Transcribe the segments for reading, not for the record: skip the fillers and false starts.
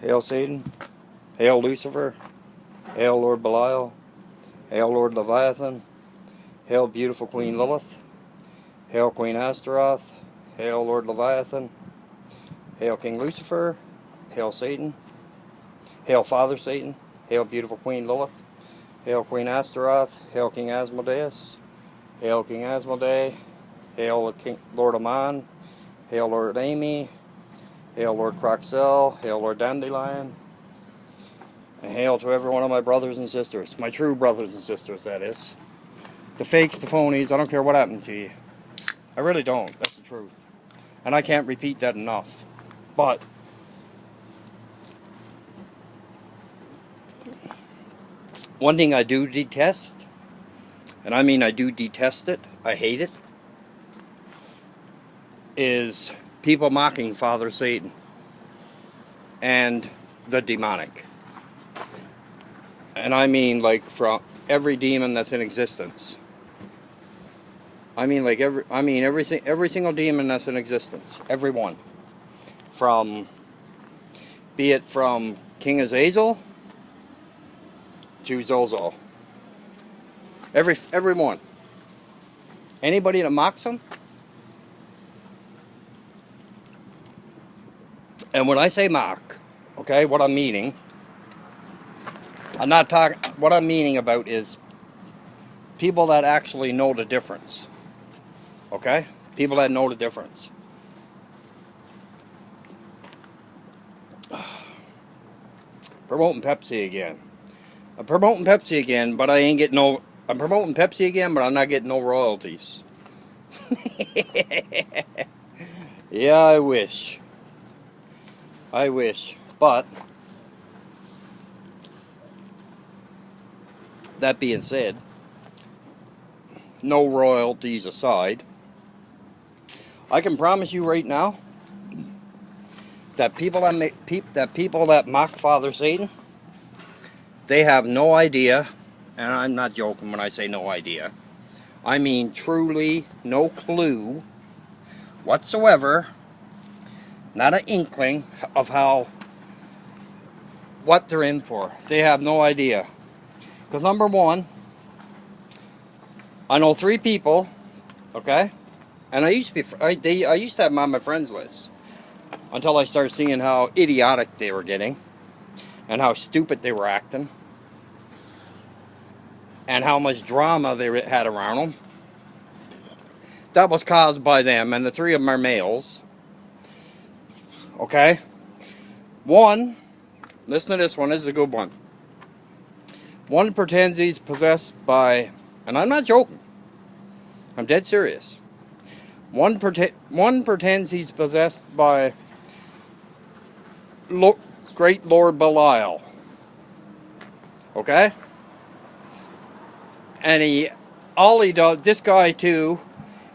Hail Satan. Hail Lucifer. Hail Lord Belial. Hail Lord Leviathan. Hail beautiful Queen Lilith. Hail Queen Astaroth. Hail Lord Leviathan. Hail King Lucifer. Hail Satan. Hail Father Satan. Hail beautiful Queen Lilith. Hail Queen Astaroth. Hail King Asmodeus. Hail King Asmodee. Hail King Lord Aman. Hail Lord Amy. Hail Lord Croxel. Hail Lord Dandelion. And hail to every one of my brothers and sisters. My true brothers and sisters, that is. The fakes, the phonies, I don't care what happened to you. I really don't. That's the truth. And I can't repeat that enough. But one thing I do detest, and I mean I do detest it, I hate it, is people mocking Father Satan and the demonic. And I mean like from every demon that's in existence. I mean like every single demon that's in existence. Every one. Be it from King Azazel to Zozo. Every one. Anybody that mocks them. And when I say mock, okay, what I'm meaning about is people that actually know the difference. Okay? People that know the difference. Promoting Pepsi again. I'm promoting Pepsi again, but I'm promoting Pepsi again, but I'm not getting no royalties. Yeah, I wish. But that being said, no royalties aside, I can promise you right now that people that mock Father Satan, they have no idea, and I'm not joking when I say no idea. I mean truly no clue whatsoever, not an inkling of what they're in for. They have no idea. Because number one, I know 3 people, okay, and I used to have them on my friends list until I started seeing how idiotic they were getting and how stupid they were acting and how much drama they had around them. That was caused by them, and the 3 of them are males. Okay? One, listen to this one, this is a good one. One pretends he's possessed by, and I'm not joking, I'm dead serious. One pretends he's possessed by Great Lord Belial. Okay? And all he does, this guy too,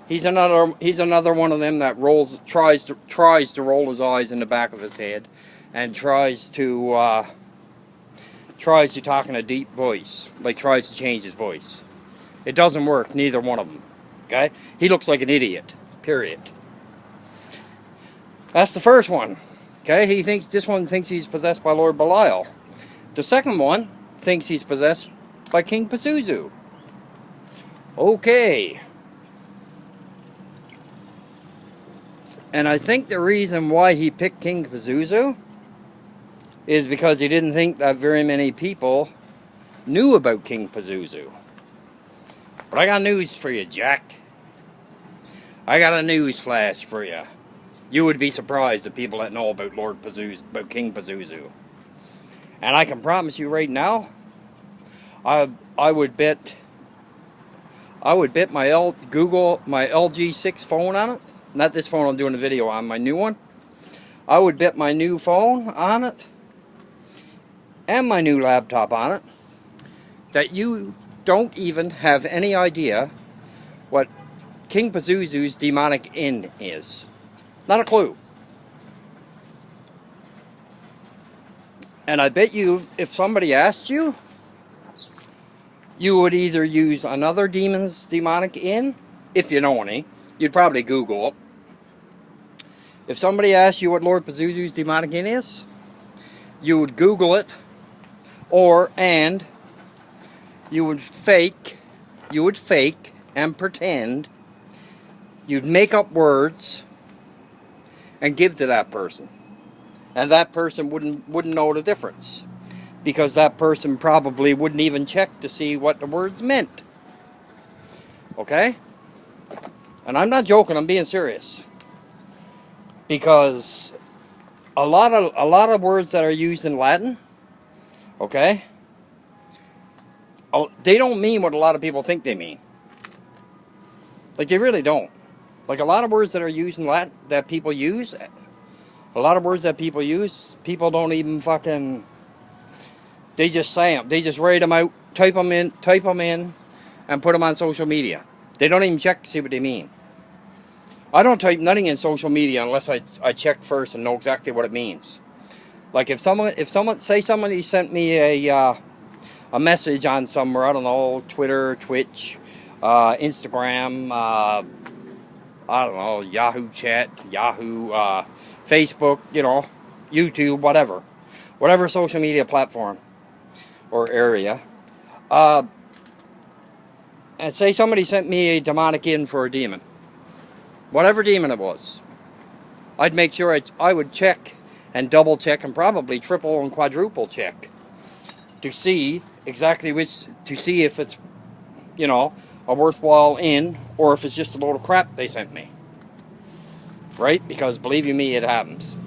he's another one of them that tries to roll his eyes in the back of his head and tries to talk in a deep voice, like tries to change his voice. It doesn't work, neither one of them. Okay? He looks like an idiot. Period. That's the first one. Okay? This one thinks he's possessed by Lord Belial. The second one thinks he's possessed by King Pazuzu. Okay. And I think the reason why he picked King Pazuzu is because he didn't think that very many people knew about King Pazuzu. But I got news for you, Jack. I got a news flash for you. You would be surprised at people that know about King Pazuzu. And I can promise you right now, I would bet my LG 6 phone on it. Not this phone I'm doing a video on, my new one. I would bet my new phone on it and my new laptop on it that you don't even have any idea what King Pazuzu's demonic end is. Not a clue. And I bet you, if somebody asked you, you would either use another demon's demonic end, if you know any. You'd probably Google it. If somebody asked you what Lord Pazuzu's demonic end is, you would Google it, and you would fake and pretend, you'd make up words and give to that person. And that person wouldn't know the difference, because that person probably wouldn't even check to see what the words meant. Okay? And I'm not joking, I'm being serious. Because a lot of words that are used in Latin, okay, they don't mean what a lot of people think they mean. Like, they really don't. Like, a lot of words that are used in Latin, that people use, people don't even fucking, they just say them. They just write them out, type them in, and put them on social media. They don't even check to see what they mean. I don't type nothing in social media unless I check first and know exactly what it means. Like, if somebody sent me a message on somewhere, I don't know, Twitter, Twitch, Instagram, I don't know, Yahoo Chat, Yahoo, Facebook, you know, YouTube, whatever social media platform or area, and say somebody sent me a demonic in for a demon, whatever demon it was, I'd make sure I would check and double check and probably triple and quadruple check to see exactly to see if it's, you know, a worthwhile in, or if it's just a load of crap they sent me. Right? Because believe you me, it happens.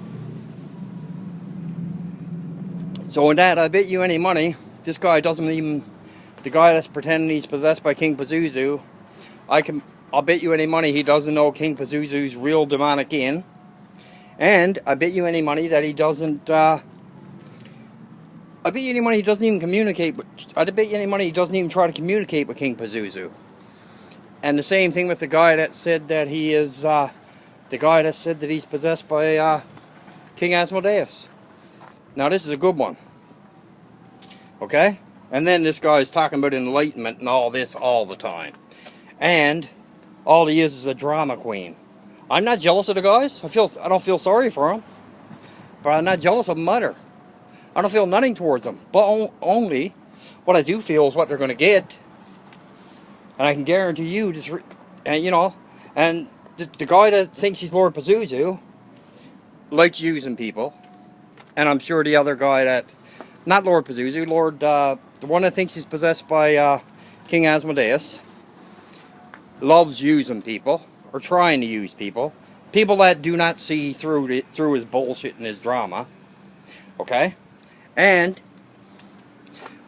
So in that, I bet you any money, this guy doesn't even, the guy that's pretending he's possessed by King Pazuzu, I'll bet you any money he doesn't know King Pazuzu's real demonic in. And I bet you any money that he doesn't, I bet you any money he doesn't even communicate with, I bet you any money he doesn't even try to communicate with King Pazuzu. And the same thing with the guy that said that he is, the guy that said that he's possessed by King Asmodeus. Now this is a good one. Okay? And then this guy is talking about enlightenment and all this all the time. And all he is a drama queen. I'm not jealous of the guys. I don't feel sorry for them. But I'm not jealous of them either. I don't feel nothing towards them. But only what I do feel is what they're going to get. And I can guarantee you, and you know, and the guy that thinks he's Lord Pazuzu likes using people. And I'm sure the other guy that, not Lord Pazuzu, the one that thinks he's possessed by King Asmodeus, loves using people, or trying to use people. People that do not see through his bullshit and his drama. Okay? And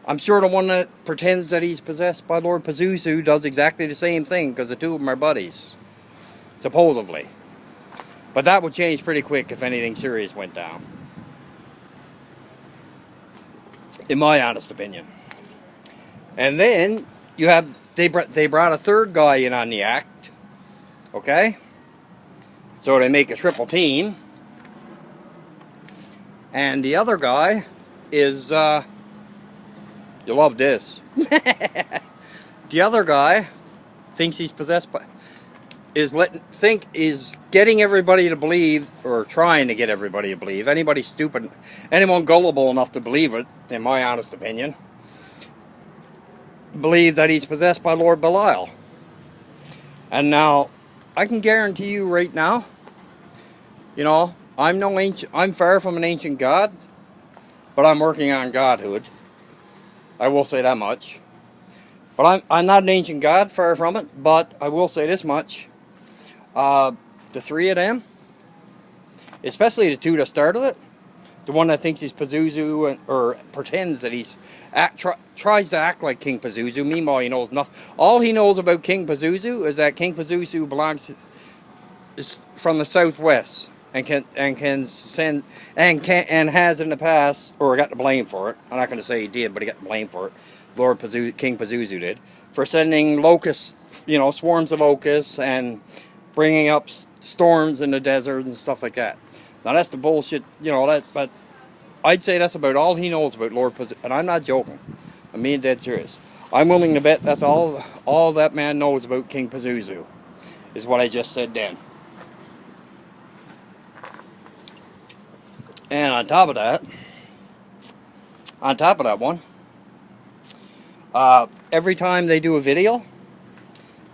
I'm sure the one that pretends that he's possessed by Lord Pazuzu does exactly the same thing, because the two of them are buddies. Supposedly. But that would change pretty quick if anything serious went down. In my honest opinion. And then you have, they brought a third guy in on the act. Okay? So they make a triple team. And the other guy is, you'll love this. The other guy thinks he's possessed by, is getting everybody to believe, or trying to get everybody to believe, anybody stupid, anyone gullible enough to believe it, in my honest opinion, believe that he's possessed by Lord Belial. And now, I can guarantee you right now, you know, I'm far from an ancient god, but I'm working on godhood. I will say that much. But I'm not an ancient god, far from it, but I will say this much. The three of them, especially the two that started it, the one that thinks he's Pazuzu, or pretends that he's, tries to act like King Pazuzu, meanwhile he knows nothing. All he knows about King Pazuzu is that King Pazuzu is from the southwest, and has in the past, or got the blame for it. I'm not going to say he did, but he got the blame for it. King Pazuzu did, for sending locusts, you know, swarms of locusts, and bringing up storms in the desert and stuff like that. Now that's the bullshit, you know, but I'd say that's about all he knows about Lord Pazuzu, and I'm not joking. I'm being dead serious. I'm willing to bet that's all that man knows about King Pazuzu, is what I just said then. And on top of that, On top of that one, every time they do a video,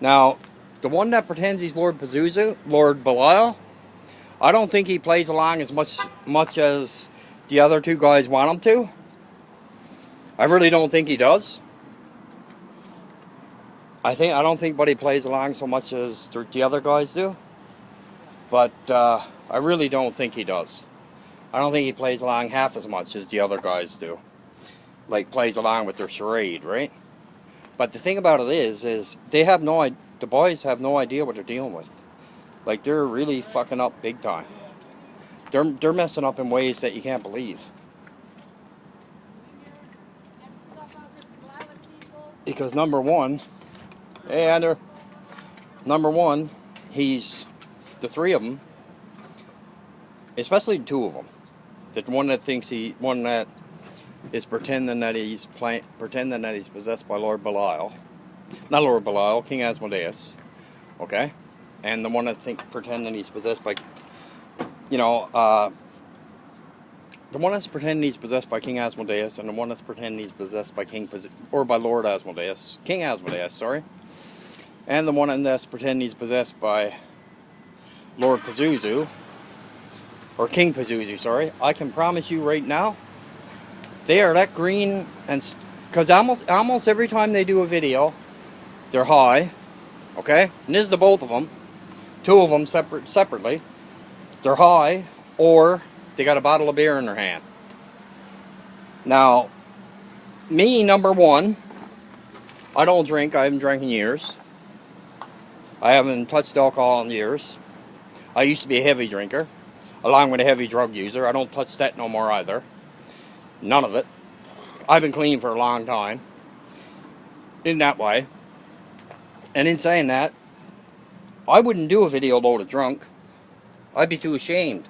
now, the one that pretends he's Lord Pazuzu, Lord Belial, I don't think he plays along as much as the other two guys want him to. I really don't think he does. I don't think Buddy plays along so much as the other guys do. But I really don't think he does. I don't think he plays along half as much as the other guys do. Like, plays along with their charade, right? But the thing about it is they have no idea. The boys have no idea what they're dealing with. Like, they're really fucking up big time. They're messing up in ways that you can't believe. Because number one, hey Andrew, number one, he's the three of them, especially the two of them. The one that one that is pretending that he's possessed by Lord Belial. Not Lord Belial, King Asmodeus, okay? And the one that pretending he's possessed by, the one that's pretending he's possessed by King Asmodeus, and the one that's pretending he's possessed by by Lord Asmodeus, King Asmodeus, sorry. And the one that's pretending he's possessed by Lord Pazuzu, or King Pazuzu, sorry. I can promise you right now, they are that green, and because almost every time they do a video, they're high, okay? And this is the both of them. Two of them separately. They're high, or they got a bottle of beer in their hand. Now, me, number one, I don't drink. I haven't drank in years. I haven't touched alcohol in years. I used to be a heavy drinker, along with a heavy drug user. I don't touch that no more either. None of it. I've been clean for a long time. In that way. And in saying that, I wouldn't do a video loaded drunk. I'd be too ashamed.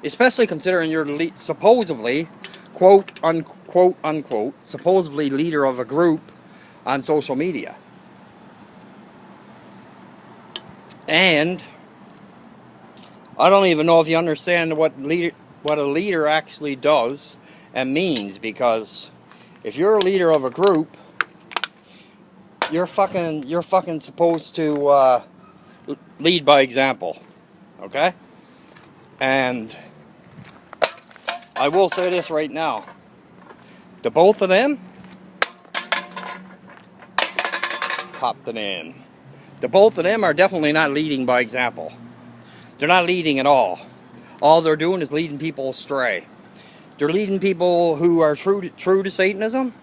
Especially considering you're supposedly, quote unquote, supposedly leader of a group on social media. And I don't even know if you understand what a leader actually does and means, because if you're a leader of a group, you're fucking supposed to lead by example, okay? And I will say this right now: the both of them popped it in. The both of them are definitely not leading by example. They're not leading at all. All they're doing is leading people astray. They're leading people who are true to Satanism.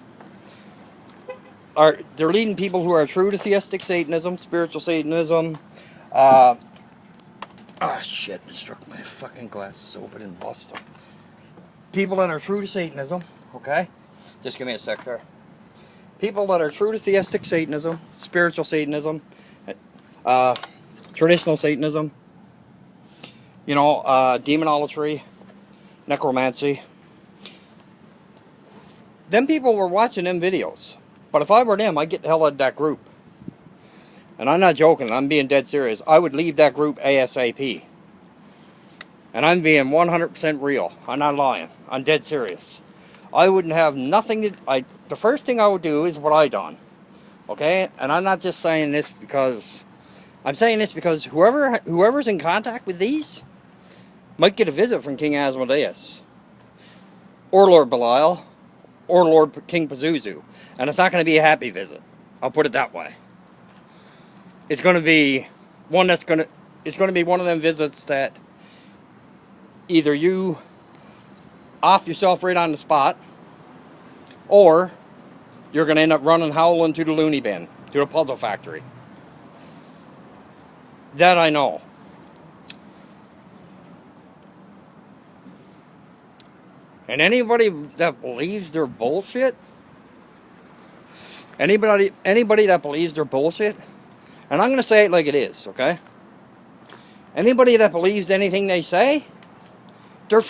They're leading people who are true to Theistic Satanism, spiritual Satanism. Shit, I struck my fucking glasses open and bust them. People that are true to Satanism, okay? Just give me a sec there. People that are true to Theistic Satanism, spiritual Satanism, traditional Satanism, demonolatry, necromancy. Them people were watching them videos. But if I were them, I'd get the hell out of that group. And I'm not joking, I'm being dead serious. I would leave that group ASAP. And I'm being 100% real. I'm not lying. I'm dead serious. I wouldn't have nothing to... The first thing I would do is what I done. Okay? And I'm not just saying this because... I'm saying this because whoever's in contact with these might get a visit from King Asmodeus. Or Lord Belial. Or Lord King Pazuzu. And it's not going to be a happy visit. I'll put it that way. It's going to be one that's going to... It's going to be one of them visits that either you off yourself right on the spot, or you're going to end up running howling to the loony bin, to the puzzle factory. That I know. And anybody that believes they're bullshit, anybody that believes they're bullshit, and I'm going to say it like it is, okay? Anybody that believes anything they say, they're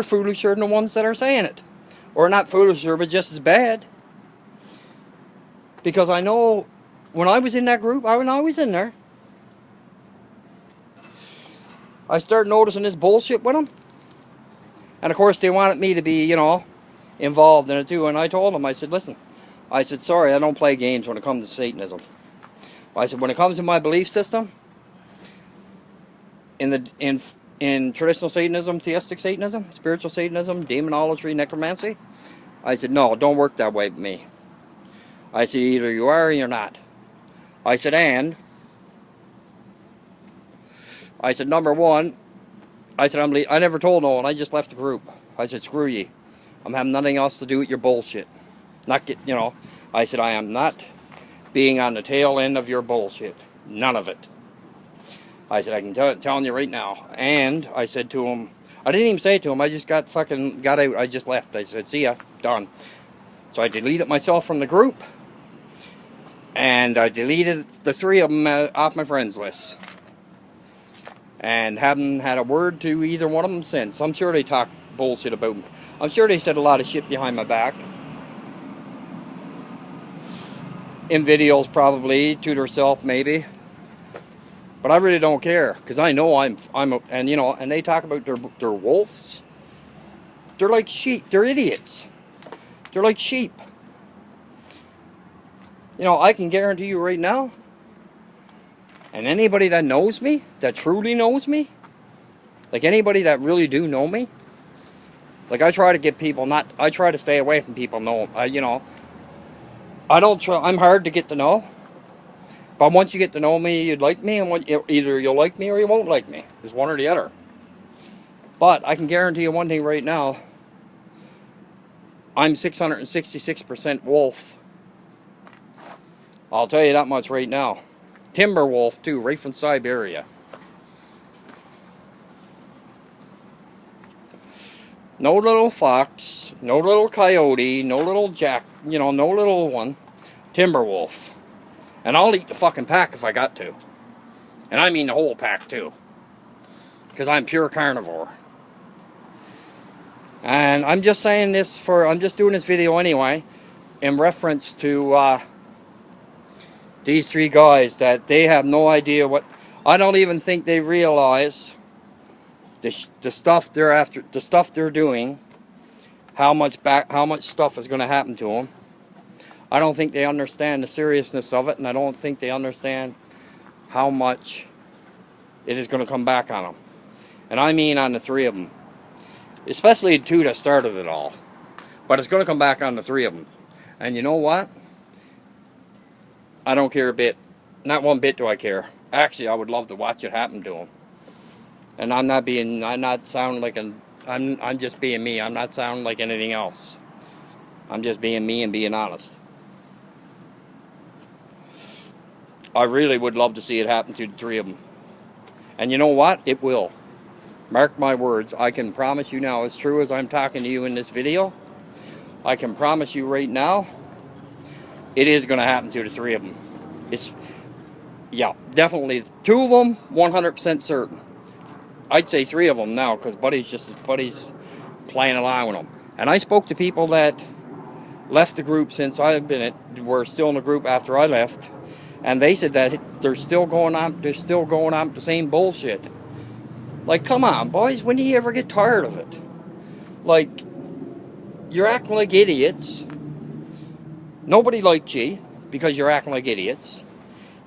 foolisher than the ones that are saying it. Or not foolisher, but just as bad. Because I know when I was in that group, when I was in there, I started noticing this bullshit with them. And of course they wanted me to be, involved in it too. And I told him, I said, listen, I said, sorry, I don't play games when it comes to Satanism. I said, when it comes to my belief system, in traditional Satanism, Theistic Satanism, spiritual Satanism, demonology, necromancy, I said, no, don't work that way with me. I said, either you are or you're not. I said, and I said, number one, I said, I never told no one, I just left the group. I said, screw ye. I'm having nothing else to do with your bullshit. Not get, you know, I said, I am not being on the tail end of your bullshit. None of it. I said, I can telling you right now. And I said to him, I didn't even say it to him, I just got out, I just left. I said, see ya, done. So I deleted myself from the group. And I deleted the 3 of them off my friends list. And haven't had a word to either one of them since. I'm sure they talked bullshit about me. I'm sure they said a lot of shit behind my back. In videos probably, to themselves maybe. But I really don't care, because I know and you know, and they talk about their wolves. They're like sheep. They're idiots. They're like sheep. You know, I can guarantee you right now, and anybody that knows me, that truly knows me, like anybody that really do know me, like I try to get people I try to stay away from people you know, I don't try, I'm hard to get to know. But once you get to know me, you'd like me, and either you'll like me or you won't like me. It's one or the other. But I can guarantee you one thing right now. I'm 666% wolf. I'll tell you that much right now. Timber wolf too, right from Siberia. No little fox, no little coyote, no little jack, you know, no little one. Timber wolf. And I'll eat the fucking pack if I got to. And I mean the whole pack too. Because I'm pure carnivore. And I'm just saying this I'm just doing this video anyway, in reference to these 3 guys that they have no idea what, I don't even think they realize the stuff they're after, the stuff they're doing, how much stuff is going to happen to them. I don't think they understand the seriousness of it, and I don't think they understand how much it is going to come back on them. And I mean on the 3 of them. Especially the 2 that started it all. But it's going to come back on the 3 of them. And you know what? I don't care a bit. Not one bit do I care. Actually, I would love to watch it happen to them. And I'm not sounding like I'm just being me. I'm not sounding like anything else. I'm just being me and being honest. I really would love to see it happen to the 3 of them. And you know what? It will. Mark my words. I can promise you now, as true as I'm talking to you in this video, I can promise you right now, it is going to happen to the 3 of them. Yeah, definitely. 2 of them, 100% certain. I'd say 3 of them now, because Buddy's playing along with them. And I spoke to people that left the group since I've been were still in the group after I left. And they said that they're still going on with the same bullshit. Like, come on, boys, when do you ever get tired of it? Like, you're acting like idiots. Nobody liked you because you're acting like idiots.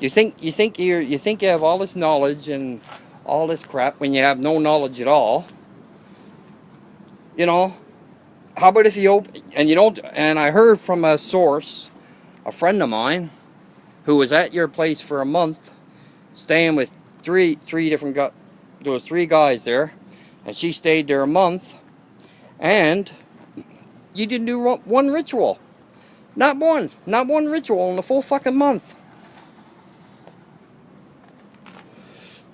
You think you have all this knowledge and all this crap when you have no knowledge at all. You know, how about if you open and you don't? And I heard from a source, a friend of mine, who was at your place for a month, staying with three different guys. There was 3 guys there, and she stayed there a month, and you didn't do one ritual. Not one ritual in the full fucking month.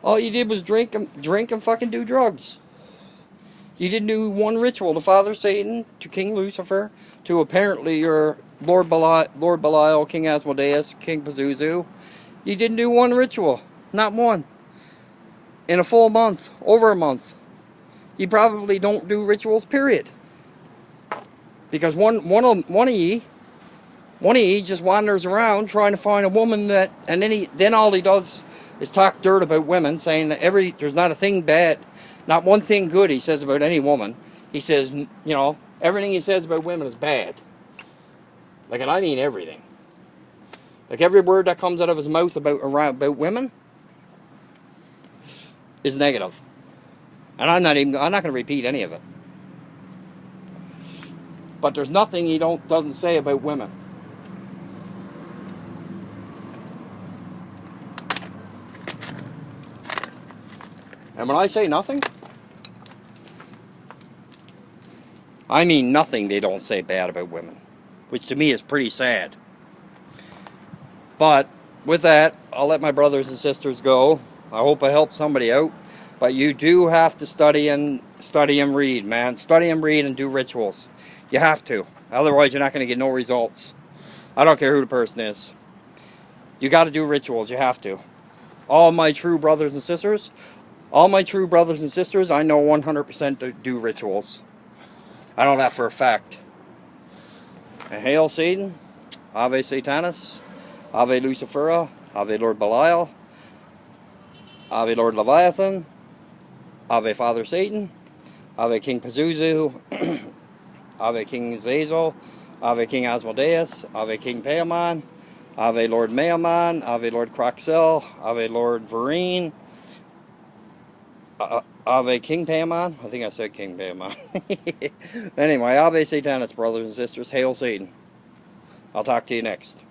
All you did was drink and fucking do drugs. You didn't do one ritual to Father Satan, to King Lucifer, to apparently your Lord Belial, King Asmodeus, King Pazuzu. You didn't do one ritual. Not one. In a full month. Over a month. You probably don't do rituals, period. Because one of ye just wanders around trying to find a woman that, and then all he does is talk dirt about women, saying that there's not a thing bad, not one thing good he says about any woman. He says, you know, everything he says about women is bad. Like, and I mean everything. Like, every word that comes out of his mouth about women is negative. And I'm not going to repeat any of it. But there's nothing he doesn't say about women. And when I say nothing, I mean nothing they don't say bad about women. Which to me is pretty sad. But with that, I'll let my brothers and sisters go. I hope I helped somebody out. But you do have to study and read, man. Study and read and do rituals. You have to. Otherwise, you're not going to get no results. I don't care who the person is. You got to do rituals. You have to. All my true brothers and sisters, I know 100% do rituals. I know that for a fact. And hail Satan, Ave Satanis, Ave Lucifera, Ave Lord Belial, Ave Lord Leviathan, Ave Father Satan, Ave King Pazuzu, Ave King Zazel, Ave King Asmodeus, Ave King Paimon, Ave Lord Maimon, Ave Lord Croxel, Ave Lord Vereen, Ave King Paimon. I think I said King Paimon. Anyway, Ave Satanis, brothers and sisters. Hail Satan. I'll talk to you next.